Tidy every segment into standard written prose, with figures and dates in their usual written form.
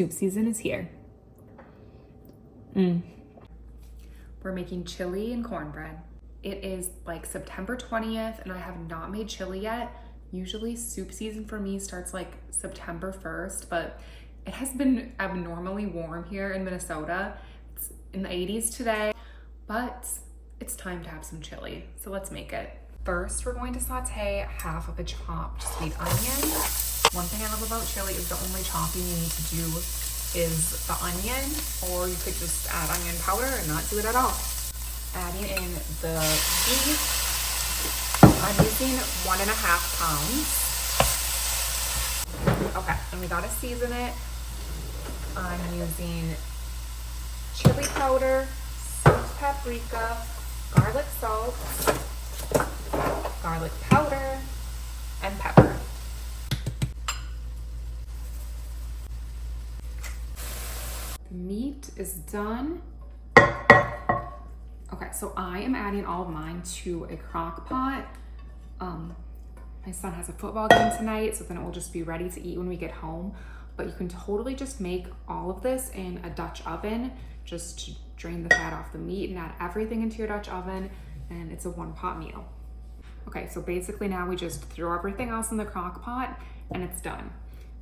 soup season is here. We're making chili and cornbread. It is like September 20th and I have not made chili yet. Usually soup season for me starts like September 1st, but it has been abnormally warm here in Minnesota. It's in the 80s today, but it's time to have some chili. So let's make it. First, we're going to saute half of a chopped sweet onion. One thing I love about chili is the only chopping you need to do is the onion, or you could just add onion powder and not do it at all. Adding in the beef. I'm using 1.5 pounds. Okay, and we gotta season it. I'm using chili powder, smoked paprika, garlic salt, garlic powder, and pepper. The meat is done. Okay, so I am adding all of mine to a crock pot. My son has a football game tonight, so then it will just be ready to eat when we get home. But you can totally just make all of this in a Dutch oven, just to drain the fat off the meat and add everything into your Dutch oven, and it's a one-pot meal. Okay, so basically now we just throw everything else in the crock pot and it's done.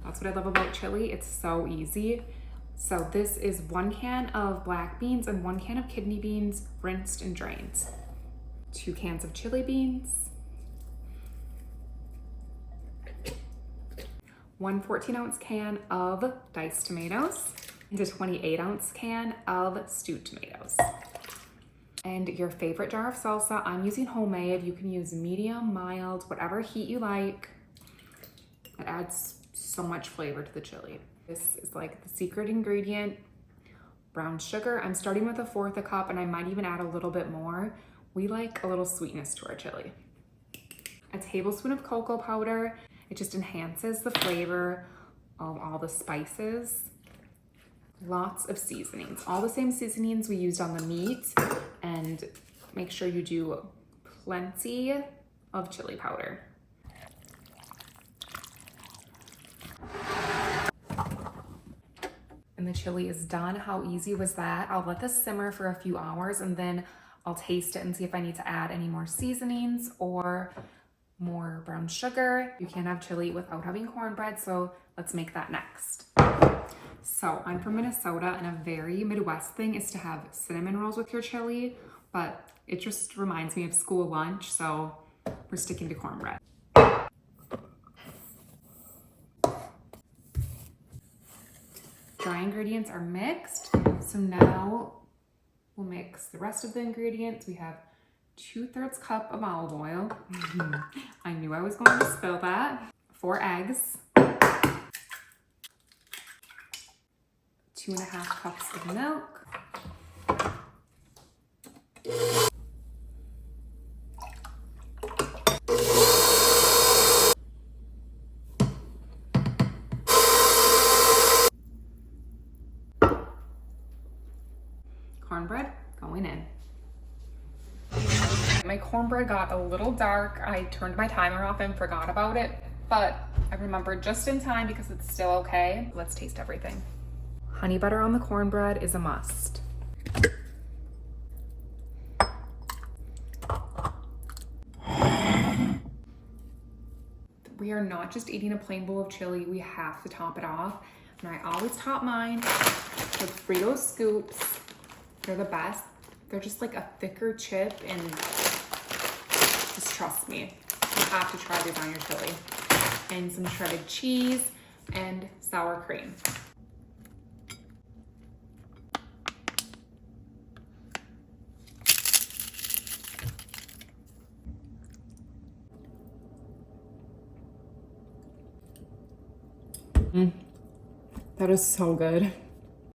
That's what I love about chili, it's so easy. So this is 1 can of black beans and 1 can of kidney beans, rinsed and drained. 2 cans of chili beans. 1 14-ounce can of diced tomatoes, and a 28-ounce can of stewed tomatoes. And your favorite jar of salsa. I'm using homemade. You can use medium, mild, whatever heat you like. It adds so much flavor to the chili. This is like the secret ingredient, brown sugar. I'm starting with 1/4 cup and I might even add a little bit more. We like a little sweetness to our chili. A tablespoon of cocoa powder. It just enhances the flavor of all the spices. Lots of seasonings, all the same seasonings we used on the meat, and make sure you do plenty of chili powder. And the chili is done. How easy was that? I'll let this simmer for a few hours and then I'll taste it and see if I need to add any more seasonings or more brown sugar. You can't have chili without having cornbread, so let's make that next. So I'm from Minnesota, and a very Midwest thing is to have cinnamon rolls with your chili, but it just reminds me of school lunch, so we're sticking to cornbread. Dry ingredients are mixed, so now we'll mix the rest of the ingredients. We have 2/3 cup of olive oil. I knew I was going to spill that. 4 eggs. 2.5 cups of milk. Cornbread going in. My cornbread got a little dark. I turned my timer off and forgot about it, but I remembered just in time because it's still okay. Let's taste everything. Honey butter on the cornbread is a must. We are not just eating a plain bowl of chili, we have to top it off. And I always top mine with Fritos scoops. They're the best. They're just like a thicker chip, and just trust me, you have to try these on your chili. And some shredded cheese and sour cream. That is so good.